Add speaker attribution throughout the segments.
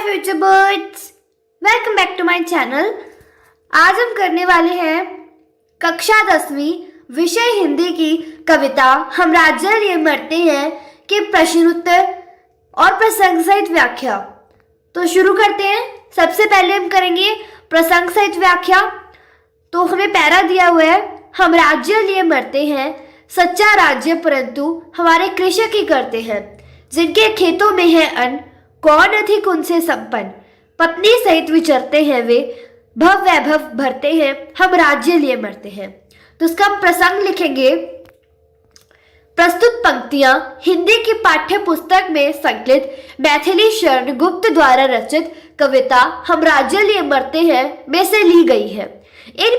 Speaker 1: Future birds, welcome back to my channel. आज हम करने वाले हैं कक्षा 10वीं विषय हिंदी की कविता हम राज्य लिए मरते हैं के प्रश्न उत्तर और प्रसंग सहित व्याख्या। तो शुरू करते हैं। सबसे पहले हम करेंगे प्रसंग सहित व्याख्या। तो हमें पैरा दिया हुआ है, हम राज्य लिए मरते हैं, सच्चा राज्य परंतु हमारे कृषक ही करते हैं, जिनके खेतों में है अन्न, कौन अधिक उनसे संपन्न, पत्नी सहित विचरते हैं वे, भव वैभव भरते हैं, हम राज्य लिए मरते हैं। तो इसका प्रसंग लिखेंगे। प्रस्तुत पंक्तियां हिंदी की पाठ्य पुस्तक में संकलित मैथिली शरण गुप्त द्वारा रचित कविता हम राज्य लिए मरते हैं में से ली गई है। इन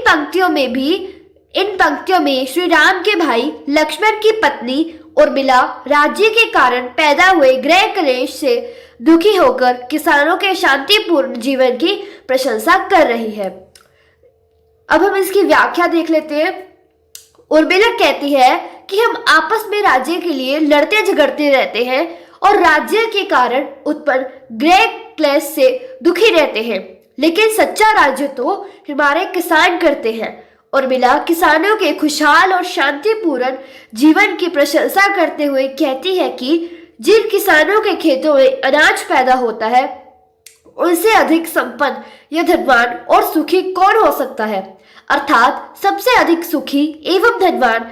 Speaker 1: पंक्तियों में श्री राम के भाई लक्ष्मण की पत्नी उर्मिला राज्य के कारण पैदा हुए गृह क्लेश से दुखी होकर किसानों के शांतिपूर्ण जीवन की प्रशंसा कर रही है। अब हम इसकी व्याख्या देख लेते हैं। उर्मिला कहती है कि हम आपस में राज्य के लिए लड़ते झगड़ते रहते हैं और राज्य के कारण उत्पन्न गृह क्लेश से दुखी रहते हैं, लेकिन सच्चा राज्य तो हमारे किसान करते हैं। उर्मिला किसानों के खुशहाल और शांतिपूर्ण जीवन की प्रशंसा करते हुए कहती है कि जिन किसानों के खेतों में अनाज पैदा होता है, उनसे अधिक संपन्न या धनवान और सुखी कौन हो सकता है। अर्थात सबसे अधिक सुखी एवं धनवान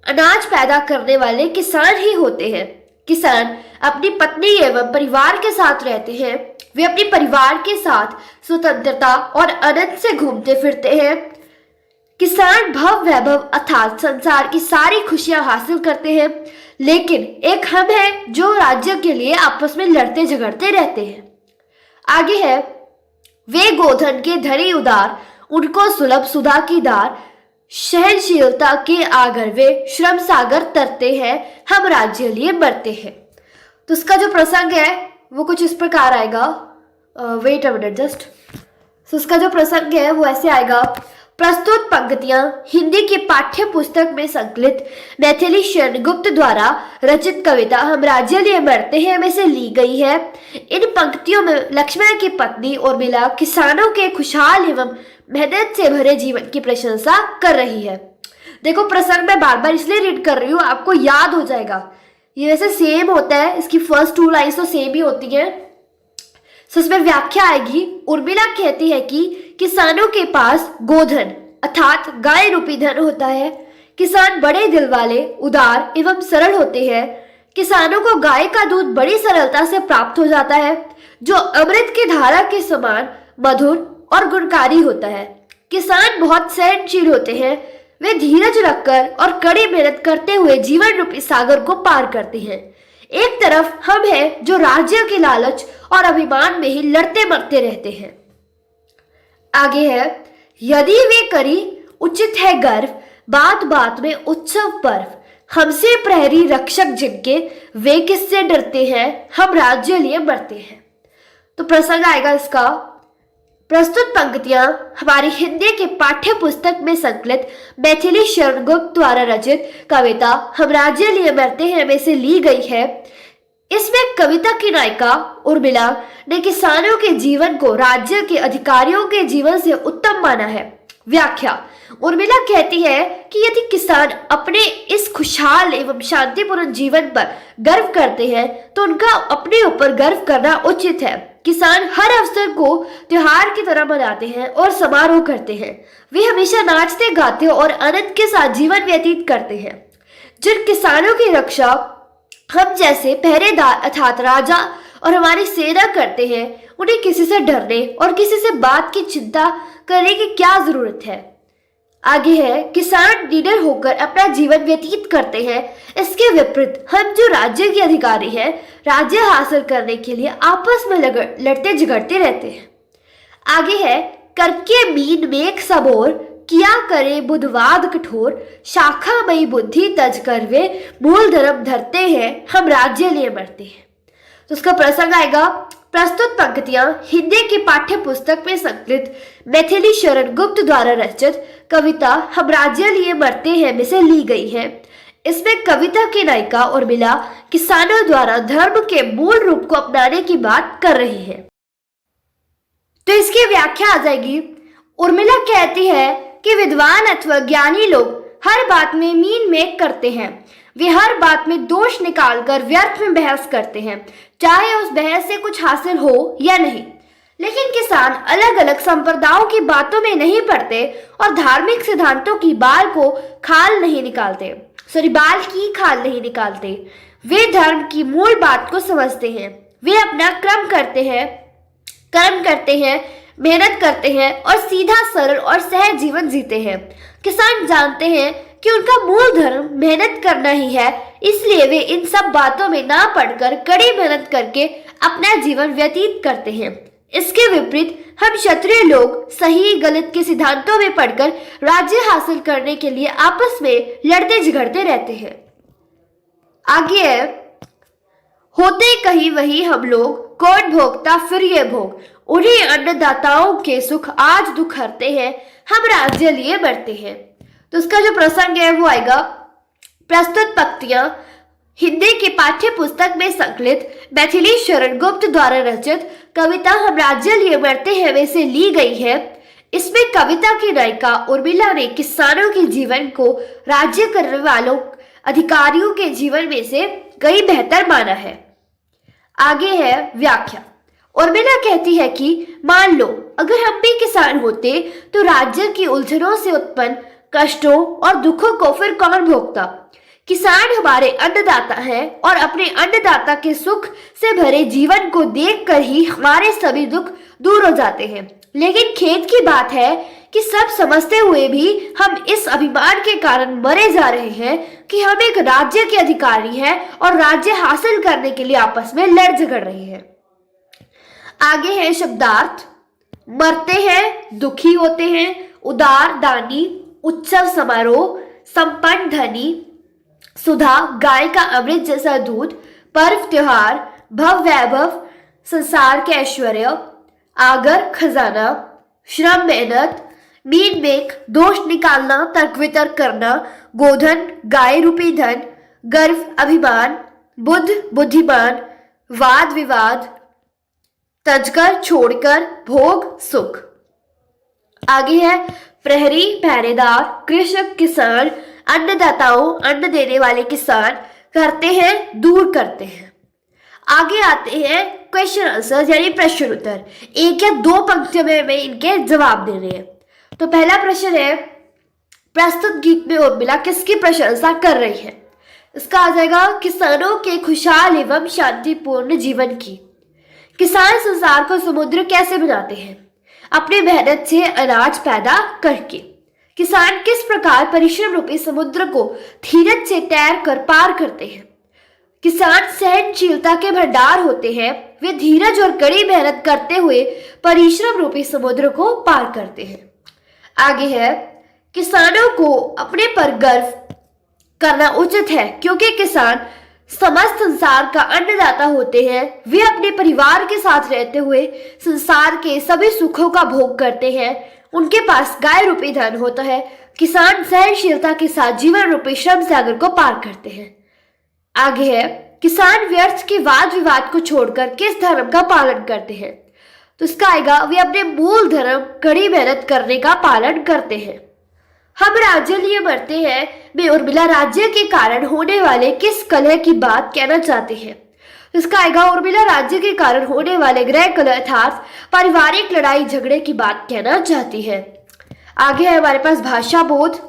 Speaker 1: अनाज पैदा करने वाले किसान ही होते हैं। किसान अपनी पत्नी एवं परिवार के साथ रहते हैं। वे अपने परिवार के साथ स्वतंत्रता और आनंद से घूमते फिरते हैं। किसान भव वैभव अर्थात संसार की सारी खुशियां हासिल करते हैं, लेकिन एक हम हैं जो राज्य के लिए आपस में लड़ते झगड़ते रहते हैं। आगे है, वे गोधन के धनी उदार, उनको सुलभ सुधा की धार, सहनशीलता के आगर वे श्रम सागर तरते हैं, हम राज्य लिए मरते हैं। तो इसका जो प्रसंग है वो कुछ इस प्रकार आएगा। Wait a minute just. तो इसका जो प्रसंग है वो ऐसे आएगा। प्रस्तुत पंक्तियां हिंदी की पाठ्य पुस्तक में संकलित मैथिली शरण गुप्त द्वारा रचित कविता हम राज्य लिए मरते हैं में से ली गई है। इन पंक्तियों में लक्ष्मण की पत्नी उर्मिला किसानों के खुशहाल एवं मेहनत से भरे जीवन की प्रशंसा कर रही है। देखो, प्रसंग मैं बार बार इसलिए रीड कर रही हूँ, आपको याद हो जाएगा। ये वैसे सेम होता है, इसकी फर्स्ट 2 लाइन्स तो सेम ही होती है। तो इसमें व्याख्या आएगी। उर्मिला कहती है कि किसानों के पास गोधन अर्थात गाय रूपी धन होता है। किसान बड़े दिल वाले, उदार एवं सरल होते हैं। किसानों को गाय का दूध बड़ी सरलता से प्राप्त हो जाता है, जो अमृत की धारा के समान मधुर और गुणकारी होता है। किसान बहुत सहनशील होते हैं। वे धीरज रखकर और कड़ी मेहनत करते हुए जीवन रूपी सागर को पार करते हैं। एक तरफ हम हैं जो राज्य के लालच और अभिमान में ही लड़ते मरते रहते हैं। आगे है, यदि वे करी उचित है गर्व, बात बात में उत्सव पर्व, हमसे प्रहरी रक्षक जिनके, वे किससे डरते हैं, हम राज्य लिए मरते हैं। तो प्रसंग आएगा इसका। प्रस्तुत पंक्तियां हमारी हिंदी के पाठ्य पुस्तक में संकलित मैथिली शरण गुप्त द्वारा रचित कविता हम राज्य लिए मरते हैं में से ली गई है। इसमें कविता की नायिका उर्मिला ने किसानों के जीवन को राज्य के अधिकारियों के जीवन से उत्तम माना है। व्याख्या। उर्मिला कहती है कि यदि किसान अपने इस खुशहाल एवं शांतिपूर्ण जीवन पर गर्व करते हैं तो उनका अपने ऊपर गर्व करना उचित है। किसान हर अवसर को त्योहार की तरह मनाते हैं और समारोह करते हैं। वे हमेशा नाचते गाते और आनंद के साथ जीवन व्यतीत करते हैं। जिन किसानों की रक्षा हम जैसे पहरेदार अर्थात राजा और हमारी सेना करते हैं, उन्हें किसी से डरने और किसी से बात की चिंता करने की क्या जरूरत है। आगे है, किसान निडर होकर अपना जीवन व्यतीत करते हैं। इसके विपरीत हम जो राज्य के अधिकारी हैं, राज्य हासिल करने के लिए आपस में लड़ते झगड़ते रहते हैं। आगे है, करके मीन मेघ सबोर, किया करे बुधवाद कठोर, शाखा मई बुद्धि तज कर वे, मूल धर्म धरते हैं, हम राज्य लिए मरते हैं। तो उसका प्रसंग आएगा। प्रस्तुत पंक्तियां हिंदी की पाठ्य पुस्तक में संकलित मैथिली शरण गुप्त द्वारा रचित कविता हम राज्य लिए मरते हैं में से ली गई है। इसमें कविता की नायिका उर्मिला किसानों द्वारा धर्म के मूल रूप को अपनाने की बात कर रही है। तो इसकी व्याख्या आ जाएगी। उर्मिला कहती है कि विद्वान अथवा ज्ञानी लोग हर बात में मीन मेक करते हैं। वे हर बात में दोष निकालकर व्यर्थ में बहस करते हैं, चाहे उस बहस से कुछ हासिल हो या नहीं। लेकिन किसान अलग अलग संप्रदायों की बातों में नहीं पड़ते और धार्मिक सिद्धांतों की बाल की खाल नहीं निकालते। वे धर्म की मूल बात को समझते हैं। वे अपना कर्म करते हैं, मेहनत करते हैं और सीधा सरल और सहज जीवन जीते हैं। किसान जानते हैं कि उनका मूल धर्म मेहनत करना ही है, इसलिए वे इन सब बातों में ना पड़कर कड़ी मेहनत करके अपना जीवन व्यतीत करते हैं। इसके विपरीत हम क्षत्रिय लोग सही गलत के सिद्धांतों में पढ़कर राज्य हासिल करने के लिए आपस में लड़ते झगड़ते रहते हैं। आगे है, होते कहीं वही हम लोग, कौन भोगता फिर ये भोग। उन्हीं अन्नदाताओं के सुख आज दुख हरते हैं, हम राज्य लिए बढ़ते हैं। तो उसका जो प्रसंग है वो आएगा। प्रस्तुत पंक्तियां हिंदी की पाठ्य पुस्तक में संकलित मैथिली शरण गुप्त द्वारा रचित कविता हम राज्य लिए बढ़ते हैं में से ली गई है। इसमें कविता की नायिका उर्मिला ने किसानों के जीवन को राज्य करने वालों अधिकारियों के जीवन में से कहीं बेहतर माना है। आगे है व्याख्या। उर्मिला कहती है कि मान लो अगर हम भी किसान होते तो राज्य की उलझनों से उत्पन्न कष्टों और दुखों को फिर कौन भोगता। किसान हमारे अन्नदाता हैं और अपने अन्नदाता के सुख से भरे जीवन को देखकर ही हमारे सभी दुख दूर हो जाते हैं। लेकिन खेद की बात है कि सब समझते हुए भी हम इस अभिमान के कारण मरे जा रहे हैं कि हम एक राज्य के अधिकारी हैं और राज्य हासिल करने के लिए आपस में लड़ झगड़ रहे हैं। आगे है शब्दार्थ। मरते हैं, दुखी होते हैं, उदार दानी, उत्सव समारोह, संपन्न धनी, सुधा गाय का अमृत जैसा दूध, पर्व त्योहार, भव वैभव, संसार के ऐश्वर्य, आगर खजाना, श्रम मेहनत, मीन मेक, दोष निकालना, तर्क वितर्क करना, गोधन गाय रूपी धन, गर्व अभिमान, बुद्ध बुद्धिमान, वाद विवाद, तजकर छोड़कर, भोग सुख। आगे है प्रहरी पहरेदार, कृषक किसान, अन्नदाताओं अन्न देने वाले किसान, करते हैं दूर करते हैं। आगे आते हैं क्वेश्चन आंसर यानी प्रश्न उत्तर। एक या दो पंक्तियों में इनके जवाब देने हैं। तो पहला प्रश्न है, प्रस्तुत गीत में उर्मिला किसकी प्रशंसा कर रही है। इसका आ जाएगा किसानों के खुशहाल एवं शांतिपूर्ण जीवन की। किसान संसार को समुद्र कैसे बनाते हैं, अपने मेहनत से अनाज पैदा करके। किसान किस प्रकार परिश्रम रूपी समुद्र को धीरज से तैर कर पार करते हैं। किसान सहनशीलता के भंडार होते हैं, वे धीरज और कड़ी मेहनत करते हुए परिश्रम रूपी समुद्र को पार करते हैं। आगे है, किसानों को अपने पर गर्व करना उचित है क्योंकि किसान समस्त संसार का अन्नदाता होते हैं। वे अपने परिवार के साथ रहते हुए संसार के सभी सुखों का भोग करते हैं। उनके पास गाय रूपी धन होता है। किसान सहनशीलता के साथ जीवन रूपी श्रम सागर को पार करते हैं। आगे है, किसान व्यर्थ के वाद विवाद को छोड़कर किस धर्म का पालन करते हैं। तो इसका आएगा, वे अपने मूल धर्म कड़ी मेहनत करने का पालन करते हैं। हम राज्य लिए मरते हैं में उर्मिला राज्य के कारण होने वाले किस कलह की बात कहना चाहते हैं। इसका आएगा, उर्मिला राज्य के कारण होने वाले गृह कलह अर्थात पारिवारिक लड़ाई झगड़े की बात कहना चाहती है। आगे है हमारे पास भाषा बोध,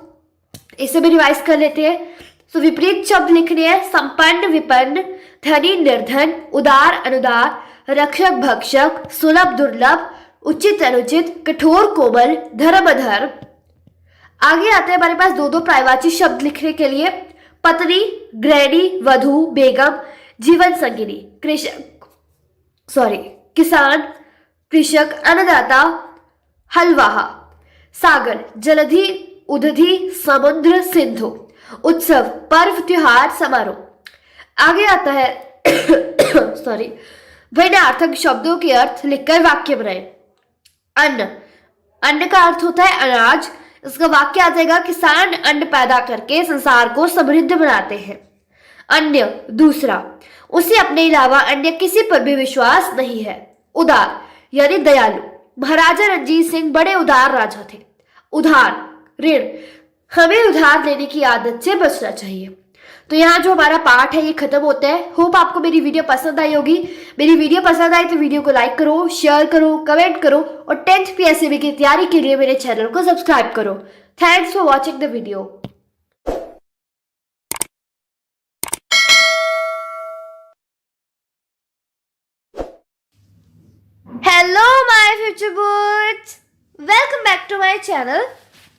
Speaker 1: इसे भी रिवाइज कर लेते हैं। तो विपरीत शब्द लिखने हैं, संपन्न विपन्न, धनी निर्धन, उदार अनुदार, रक्षक भक्षक, सुलभ दुर्लभ, उचित अनुचित, कठोर कोमल, धर्म अधर्म। आगे आते हैं हमारे पास दो दो प्रायवाची शब्द लिखने के लिए, पत्नी, गृहिणी, वधू, बेगम, जीवन संगिनी, किसान, कृषक, अन्नदाता, हलवाहा, सागर, जलधि, उदधि, समुद्र, सिंधु, उत्सव, पर्व त्योहार, समारोह। आगे आता है भिन्नार्थक शब्दों के अर्थ लिखकर वाक्य बनाएं। अन्न, अन्न का अर्थ होता है अनाज। इसका वाक्य आ जाएगा, किसान अन्न पैदा करके संसार को समृद्ध बनाते हैं। अन्य दूसरा, उसे अपने अलावा अन्य किसी पर भी विश्वास नहीं है। उदार यानी दयालु, महाराजा रणजीत सिंह बड़े उदार राजा थे। उधार ऋण, हमें उधार लेने की आदत से बचना चाहिए। तो यहाँ जो हमारा पाठ है ये खत्म होता है। होप आपको मेरी वीडियो पसंद आई होगी। मेरी वीडियो पसंद आई तो वीडियो को लाइक करो, शेयर करो, कमेंट करो और 10th PSCB की तैयारी के लिए मेरे चैनल को सब्सक्राइब करो। Thanks for watching the video. Hello my future birds, welcome back to my channel.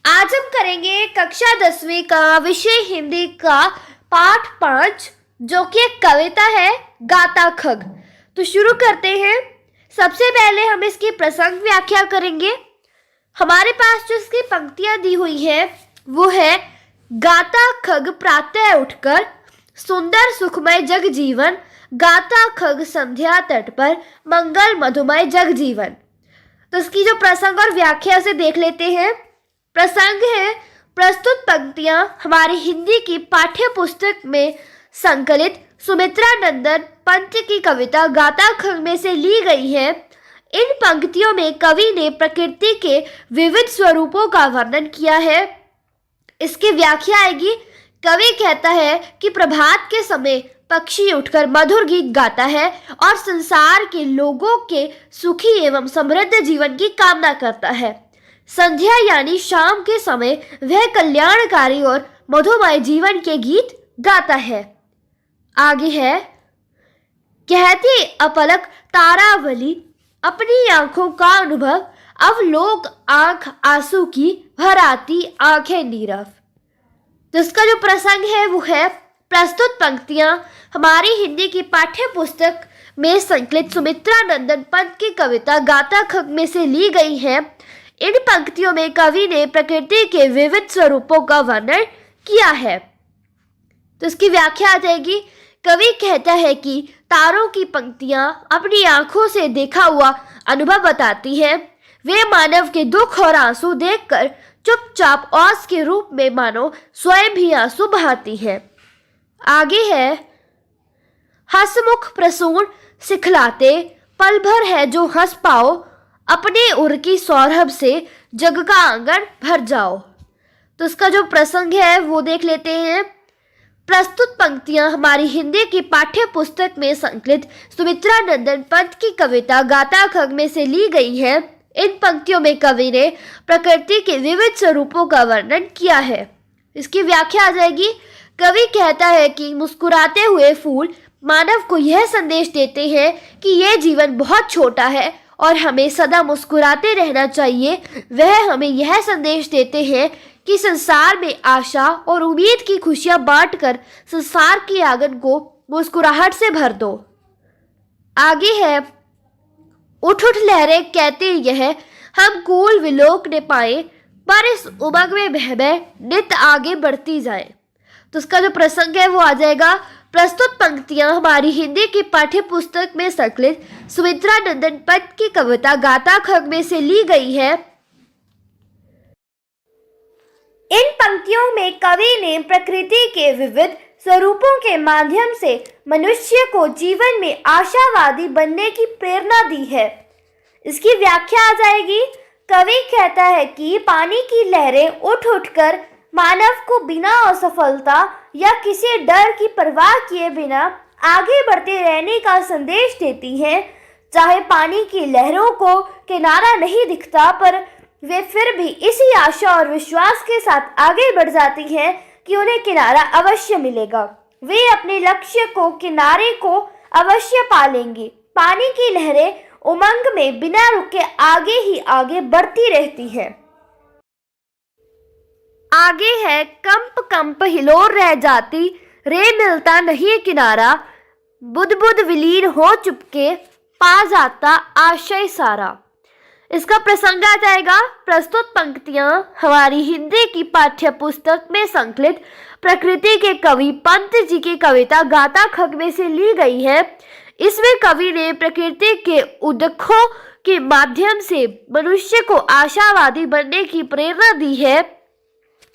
Speaker 1: आज हम करेंगे कक्षा 10वीं का विषय हिंदी का पाठ 5, जो कि एक कविता है गाता खग। तो शुरू करते हैं। सबसे पहले हम इसकी प्रसंग व्याख्या करेंगे। हमारे पास जो इसकी पंक्तियां दी हुई है वो है, गाता खग प्रातः उठकर सुंदर सुखमय जग जीवन, गाता खग संध्या तट पर मंगल मधुमय जग जीवन। तो इसकी जो प्रसंग और व्याख्या से देख लेते हैं। प्रसंग है, प्रस्तुत पंक्तियां हमारी हिंदी की पाठ्य पुस्तक में संकलित सुमित्रा नंदन पंत की कविता गाता खग में से ली गई है। इन पंक्तियों में कवि ने प्रकृति के विविध स्वरूपों का वर्णन किया है। इसकी व्याख्या आएगी। कवि कहता है कि प्रभात के समय पक्षी उठकर मधुर गीत गाता है और संसार के लोगों के सुखी एवं समृद्ध जीवन की कामना करता है। संध्या यानी शाम के समय वह कल्याणकारी और मधुमय जीवन के गीत गाता है। आगे है, कहती अपलक तारावली अपनी आंखों का अनुभव, अवलोक आंख आंसू की भराती आंखें नीरव। तो इसका जो प्रसंग है वो है, प्रस्तुत पंक्तियां हमारी हिंदी की पाठ्य पुस्तक में संकलित सुमित्रा नंदन पंत की कविता गाता खग में से ली गई है। इन पंक्तियों में कवि ने प्रकृति के विविध स्वरूपों का वर्णन किया है। तो इसकी व्याख्या आ जाएगी। कवि कहता है कि तारों की पंक्तियां अपनी आंखों से देखा हुआ अनुभव बताती हैं। वे मानव के दुख और आंसू देखकर चुपचाप औस के रूप में मानो स्वयं भी आंसू बहाती हैं। आगे है, हंसमुख प्रसून सिखलाते पल भर है जो हंस पाओ, अपने उर की सौरभ से जग का आंगन भर जाओ। तो इसका जो प्रसंग है वो देख लेते हैं। प्रस्तुत पंक्तियां हमारी हिंदी की पाठ्य पुस्तक में संकलित सुमित्रा नंदन पंत की कविता गाता खग में से ली गई है। इन पंक्तियों में कवि ने प्रकृति के विविध स्वरूपों का वर्णन किया है। इसकी व्याख्या आ जाएगी। कवि कहता है कि मुस्कुराते हुए फूल मानव को यह संदेश देते हैं कि यह जीवन बहुत छोटा है और हमें सदा मुस्कुराते रहना चाहिए। वह हमें यह संदेश देते हैं कि संसार में आशा और उम्मीद की खुशियां बांटकर संसार के आंगन को मुस्कुराहट से भर दो। आगे है, उठ उठ लहरें कहते यह हम कूल विलोक ने पाए, पर इस उमंग में बह नित आगे बढ़ती जाए। तो उसका जो प्रसंग है वो आ जाएगा। प्रस्तुत पंक्तियां हमारी हिंदी की पाठ्य पुस्तक में संकलित सुमित्रा नंदन पंत की कविता गाता खग में से ली गई है। इन पंक्तियों में कवि ने प्रकृति के विविध स्वरूपों के माध्यम से मनुष्य को जीवन में आशावादी बनने की प्रेरणा दी है। इसकी व्याख्या आ जाएगी। कवि कहता है कि पानी की लहरें उठ उठकर मानव को बिना असफलता या किसी डर की परवाह किए बिना आगे बढ़ते रहने का संदेश देती हैं। चाहे पानी की लहरों को किनारा नहीं दिखता, पर वे फिर भी इसी आशा और विश्वास के साथ आगे बढ़ जाती हैं कि उन्हें किनारा अवश्य मिलेगा। वे अपने लक्ष्य को, किनारे को अवश्य पालेंगी। पानी की लहरें उमंग में बिना रुके आगे ही आगे बढ़ती रहती हैं। आगे है, कंप कंप हिलोर रह जाती, रे मिलता नहीं किनारा, बुध बुध विलीन हो चुपके, पा जाता आशय सारा। इसका प्रसंग आ जाएगा। प्रस्तुत पंक्तियां हमारी हिंदी की पाठ्य पुस्तक में संकलित प्रकृति के कवि पंत जी की कविता गाता खग में से ली गई है। इसमें कवि ने प्रकृति के उद्दखों के माध्यम से मनुष्य को आशावादी बनने की प्रेरणा दी है।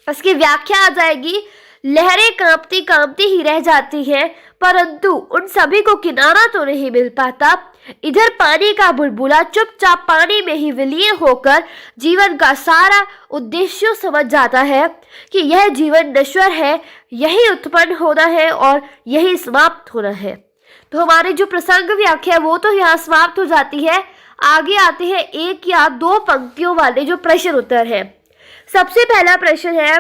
Speaker 1: इसकी व्याख्या आ जाएगी। लहरें कांपती कांपती ही रह जाती हैं, परंतु उन सभी को किनारा तो नहीं मिल पाता। इधर पानी का बुलबुला चुपचाप पानी में ही विलीन होकर जीवन का सारा उद्देश्य समझ जाता है कि यह जीवन नश्वर है, यही उत्पन्न होना है और यही समाप्त होना है। तो हमारी जो प्रसंग व्याख्या है वो तो यहाँ समाप्त हो जाती है। आगे आते हैं एक या दो पंक्तियों वाले जो प्रश्न उत्तर है। सबसे पहला प्रश्न है,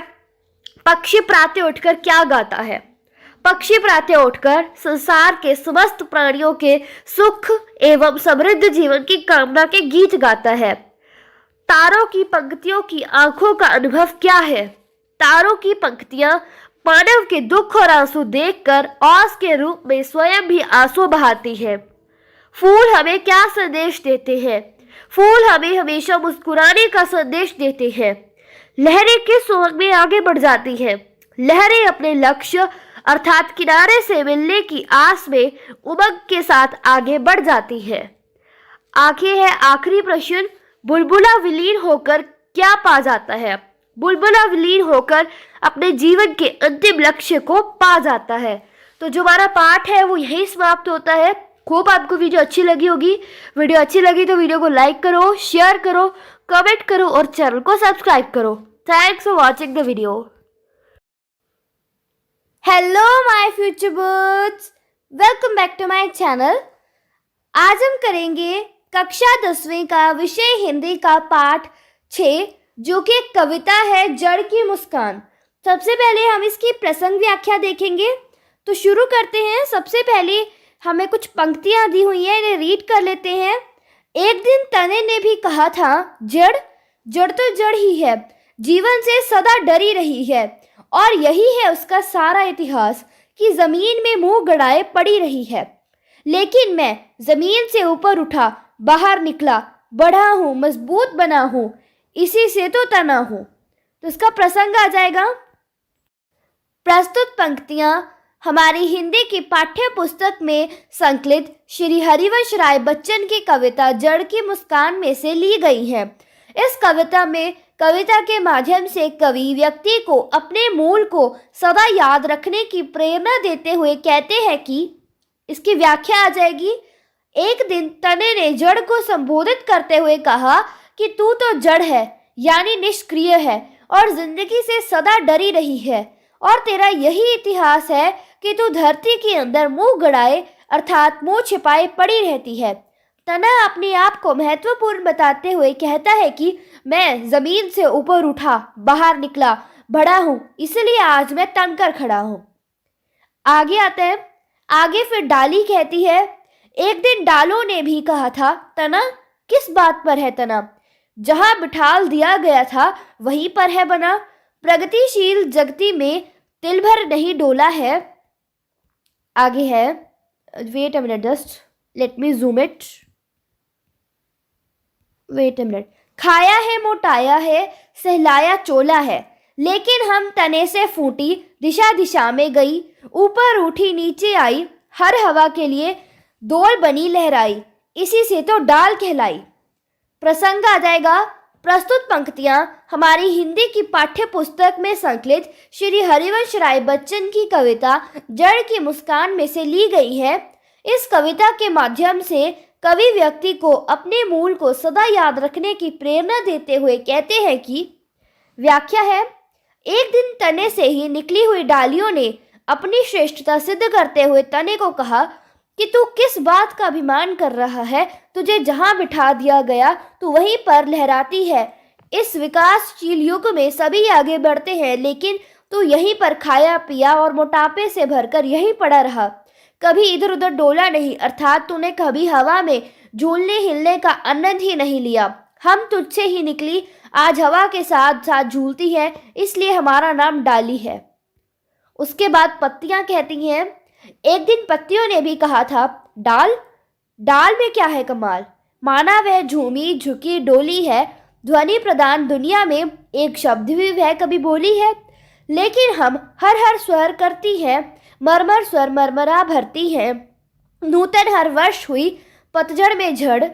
Speaker 1: पक्षी प्रातः उठकर क्या गाता है? पक्षी प्रातः उठकर संसार के समस्त प्राणियों के सुख एवं समृद्ध जीवन की कामना के गीत गाता है। तारों की पंक्तियों की आंखों का अनुभव क्या है? तारों की पंक्तियां मानव के दुख और आंसू देखकर औस के रूप में स्वयं भी आंसू बहाती है। फूल हमें क्या संदेश देते हैं? फूल हमें हमेशा मुस्कुराने का संदेश देते हैं। लहरें किस उमंग में आगे बढ़ जाती हैं? लहरें अपने लक्ष्य अर्थात किनारे से मिलने की आस में उमंग के साथ आगे बढ़ जाती है। आगे है आखिरी प्रश्न, बुलबुला विलीन होकर क्या पा जाता है? बुलबुला विलीन होकर अपने जीवन के अंतिम लक्ष्य को पा जाता है। तो जो हमारा पाठ है वो यही समाप्त होता है। खूब आपको वीडियो अच्छी लगी होगी। वीडियो अच्छी लगी तो वीडियो को लाइक करो, शेयर करो, कमेंट करो और चैनल को सब्सक्राइब करो। Thanks for watching the video. Hello my future birds, welcome back to my channel. आज हम करेंगे कक्षा 10वीं का विषय हिंदी का पाठ 6 जो कि एक कविता है जड़ की मुस्कान। सबसे पहले हम इसकी प्रसंग व्याख्या देखेंगे। तो शुरू करते हैं। सबसे पहले हमें कुछ पंक्तियां दी हुई हैं, इन्हें रीड कर लेते हैं। एक दिन तने ने भी कहा था, जड़ तो जड़ ही है, जीवन से सदा डरी रही है और यही है उसका सारा इतिहास कि जमीन में मुंह गड़ाए पड़ी रही है। लेकिन मैं जमीन से ऊपर उठा, बाहर निकला, बढ़ा हूँ, मजबूत बना हूँ, इसी से तो तना हूँ। तो इसका प्रसंग आ जाएगा। प्रस्तुत पंक्तियां हमारी हिंदी की पाठ्य पुस्तक में संकलित श्री हरिवंश राय बच्चन की कविता जड़ की मुस्कान में से ली गई हैं। इस कविता में कविता के माध्यम से कवि व्यक्ति को अपने मूल को सदा याद रखने की प्रेरणा देते हुए कहते हैं कि इसकी व्याख्या आ जाएगी। एक दिन तने ने जड़ को संबोधित करते हुए कहा कि तू तो जड़ है, यानी निष्क्रिय है और जिंदगी से सदा डरी रही है और तेरा यही इतिहास है कि तू धरती के अंदर मुंह गड़ाए अर्थात मुंह छिपाए पड़ी रहती है। तना अपने आप को महत्वपूर्ण बताते हुए कहता है कि मैं जमीन से ऊपर उठा, बाहर निकला, बढ़ा हूँ, इसलिए आज मैं तन कर खड़ा हूँ। आगे आता है। आगे फिर डाली कहती है, एक दिन डालों ने भी कहा था, तना किस बात पर है तना? जहाँ बिठाल दिया गया था वहीं पर है बना। प्रगतिशील जगती में तिल भर नहीं डोला है। आगे है, wait a minute, just let me zoom it, wait a minute. खाया है मोटाया है, सहलाया चोला है, लेकिन हम तने से फूटी, दिशा दिशा में गई, ऊपर उठी नीचे आई, हर हवा के लिए डोल बनी लहराई, इसी से तो डाल कहलाई। प्रसंग आ जाएगा। प्रस्तुत पंक्तियां हमारी हिंदी की पाठ्य पुस्तक में संकलित श्री हरिवंश राय बच्चन की कविता जड़ की मुस्कान में से ली गई है। इस कविता के माध्यम से कवि व्यक्ति को अपने मूल को सदा याद रखने की प्रेरणा देते हुए कहते हैं कि व्याख्या है, एक दिन तने से ही निकली हुई डालियों ने अपनी श्रेष्ठता सिद्ध करते हुए तने को कहा कि तू किस बात का अभिमान कर रहा है, तुझे जहां बिठा दिया गया तू वहीं पर लहराती है। इस विकासशील युग में सभी आगे बढ़ते हैं, लेकिन तू यहीं पर खाया पिया और मोटापे से भरकर यहीं पड़ा रहा, कभी इधर उधर डोला नहीं, अर्थात तूने कभी हवा में झूलने हिलने का आनंद ही नहीं लिया। हम तुझसे ही निकली, आज हवा के साथ साथ झूलती है, इसलिए हमारा नाम डाली है। उसके बाद पत्तियां कहती हैं, एक दिन पत्तियों ने भी कहा था, डाल में क्या है कमाल, माना वह झूमी झुकी डोली है, ध्वनि प्रदान दुनिया में एक शब्द भी वह कभी बोली है, लेकिन हम हर स्वर करती है, मरमर स्वर मरमरा भरती है, नूतन हर वर्ष हुई पतझड़ में झड़,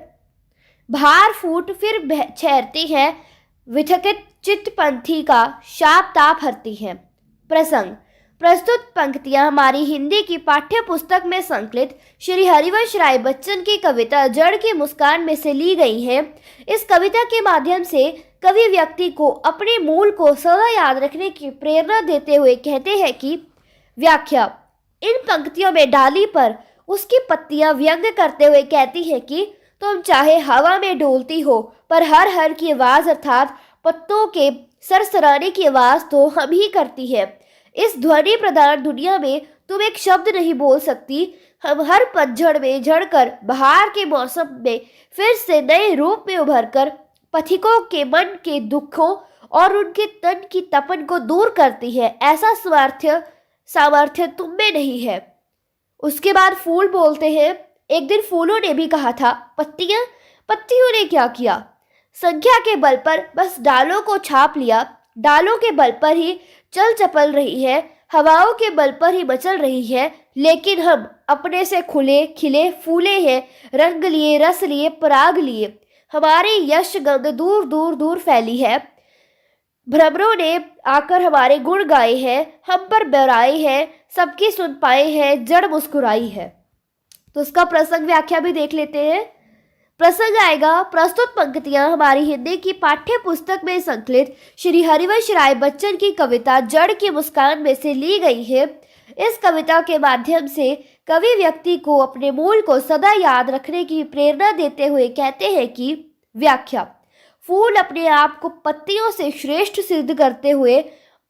Speaker 1: भार फूट फिर छेरती है, विथकित चित्त पंथी का शाप ताप हरती है। प्रसंग प्रस्तुत पंक्तियां हमारी हिंदी की पाठ्य पुस्तक में संकलित श्री हरिवंश राय बच्चन की कविता जड़ की मुस्कान में से ली गई हैं। इस कविता के माध्यम से कवि व्यक्ति को अपने मूल को सदा याद रखने की प्रेरणा देते हुए कहते हैं कि व्याख्या। इन पंक्तियों में डाली पर उसकी पत्तियां व्यंग करते हुए कहती है कि तुम चाहे हवा में डोलती हो, पर हर हर की आवाज़ अर्थात पत्तों के सरसराने की आवाज़ तो हम ही करती है। इस ध्वनि प्रधान दुनिया में तुम एक शब्द नहीं बोल सकती। हम हर पतझड़ में झड़कर बहार के मौसम में फिर से नए रूप में उभरकर पथिकों के मन के दुखों और उनके तन की तपन को दूर करती है। ऐसा सामर्थ्य तुम में नहीं है। उसके बाद फूल बोलते हैं, एक दिन फूलों ने भी कहा था, पत्तियों ने क्या किया? संख्या के बल पर बस डालों को छाप लिया। डालों के बल पर ही चल चपल रही है, हवाओं के बल पर ही मचल रही है, लेकिन हम अपने से खुले खिले फूले हैं, रंग लिए, रस लिए, पराग लिए। हमारी यश गंध दूर दूर दूर फैली है। भ्रमरों ने आकर हमारे गुण गाए हैं, हम पर बराए हैं, सबकी सुन पाए हैं, जड़ मुस्कुराई है। तो उसका प्रसंग व्याख्या भी देख लेते हैं। प्रसंग आएगा, प्रस्तुत पंक्तियां हमारी हिंदी की पाठ्य पुस्तक में संकलित श्री हरिवंश राय बच्चन की कविता जड़ की मुस्कान में से ली गई है। इस कविता के माध्यम से कवि व्यक्ति को अपने मूल को सदा याद रखने की प्रेरणा देते हुए कहते हैं कि व्याख्या। फूल अपने आप को पत्तियों से श्रेष्ठ सिद्ध करते हुए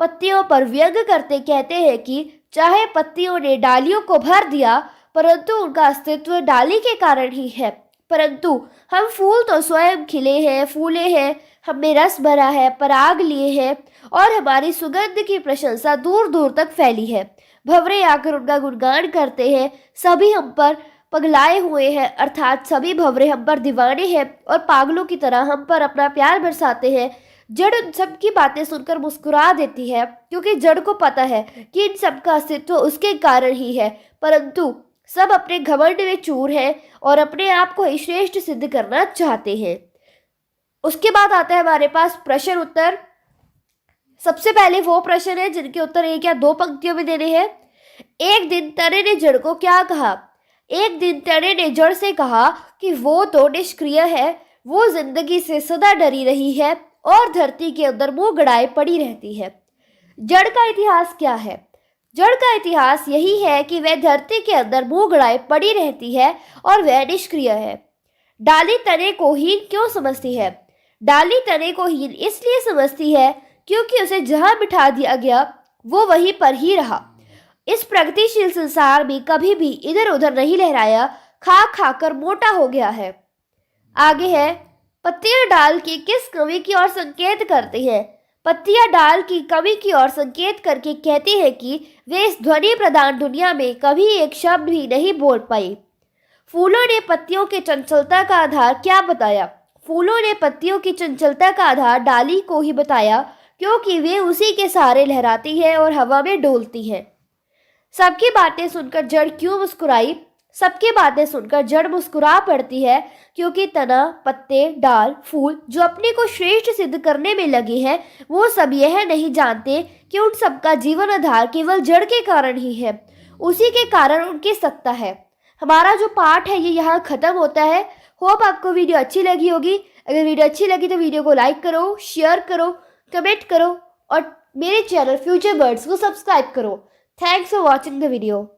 Speaker 1: पत्तियों पर व्यंग करते कहते हैं कि चाहे पत्तियों ने डालियों को भर दिया, परंतु उनका अस्तित्व डाली के कारण ही है। परंतु हम फूल तो स्वयं खिले हैं, फूले हैं, हमें रस भरा है, पराग लिए हैं और हमारी सुगंध की प्रशंसा दूर दूर तक फैली है। भंवरे आकर उनका गुणगान करते हैं। सभी हम पर पगलाए हुए हैं, अर्थात सभी भंवरे हम पर दीवाने हैं और पागलों की तरह हम पर अपना प्यार बरसाते हैं। जड़ उन सब की बातें सुनकर मुस्कुरा देती है, क्योंकि जड़ को पता है कि इन सब का अस्तित्व उसके कारण ही है, परंतु सब अपने घमंड में चूर हैं और अपने आप को ही श्रेष्ठ सिद्ध करना चाहते हैं। उसके बाद आता है हमारे पास प्रश्न उत्तर। सबसे पहले वो प्रश्न है जिनके उत्तर एक या दो पंक्तियों में देने हैं। एक दिन तने ने जड़ को क्या कहा? एक दिन तने ने जड़ से कहा कि वो तो निष्क्रिय है, वो जिंदगी से सदा डरी रही है और धरती के अंदर मुंह गड़ाए पड़ी रहती है। जड़ का इतिहास क्या है? जड़ का इतिहास यही है कि वह धरती के अंदर मुंह गड़ाए पड़ी रहती है और वह निष्क्रिय है। डाली तने को हीन क्यों समझती है? डाली तने को हीन इसलिए समझती है क्योंकि उसे जहां बिठा दिया गया वो वहीं पर ही रहा। इस प्रगतिशील संसार में कभी भी इधर उधर नहीं लहराया, खा खाकर मोटा हो गया है। आगे है, पत्तियां डाल की किस कमी की ओर संकेत करती हैं? पत्तियां डाल की कमी की ओर संकेत करके कहती है कि वे इस ध्वनि प्रधान दुनिया में कभी एक शब्द भी नहीं बोल पाई। फूलों ने पत्तियों की चंचलता का आधार क्या बताया? फूलों ने पत्तियों की चंचलता का आधार डाली को ही बताया, क्योंकि वे उसी के सहारे लहराती है और हवा में डोलती है। सबकी बातें सुनकर जड़ क्यों मुस्कुराई? सबकी बातें सुनकर जड़ मुस्कुरा पड़ती है, क्योंकि तना, पत्ते, डाल, फूल जो अपने को श्रेष्ठ सिद्ध करने में लगे हैं, वो सब यह नहीं जानते कि उन सबका जीवन आधार केवल जड़ के कारण ही है। उसी के कारण उनकी सत्ता है। हमारा जो पाठ है ये यहाँ खत्म होता है। होप आपको वीडियो अच्छी लगी होगी। अगर वीडियो अच्छी लगी तो वीडियो को लाइक करो, शेयर करो, कमेंट करो और मेरे चैनल फ्यूचर बर्ड्स को सब्सक्राइब करो। Thanks for watching the video.